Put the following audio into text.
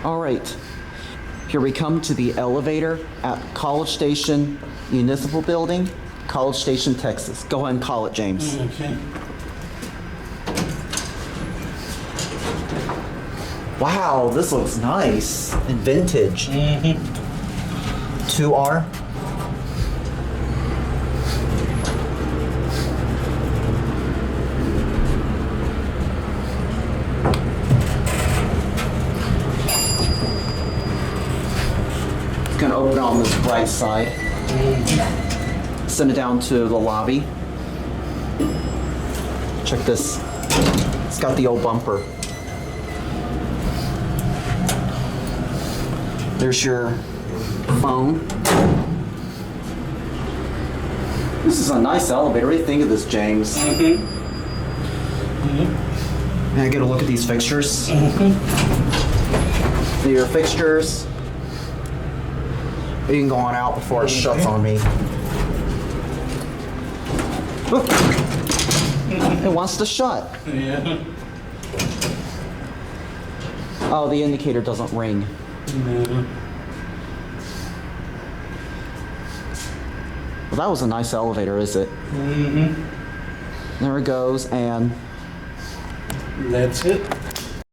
All right. Here we come to the elevator at College Station Municipal Building, College Station, Texas. Go ahead and call it, James. Okay. Wow, this looks nice and vintage. 2R. Gonna open it on this right side. Send it down to the lobby. Check this. It's got the old bumper. There's your phone. This is a nice elevator. What do you think of this, James? May I get a look at these fixtures? Your fixtures. You can go on out before it shuts on me. Look. It wants to shut. Yeah. Oh, the indicator doesn't ring. No. Well, that was a nice elevator, is it? There it goes, and That's it.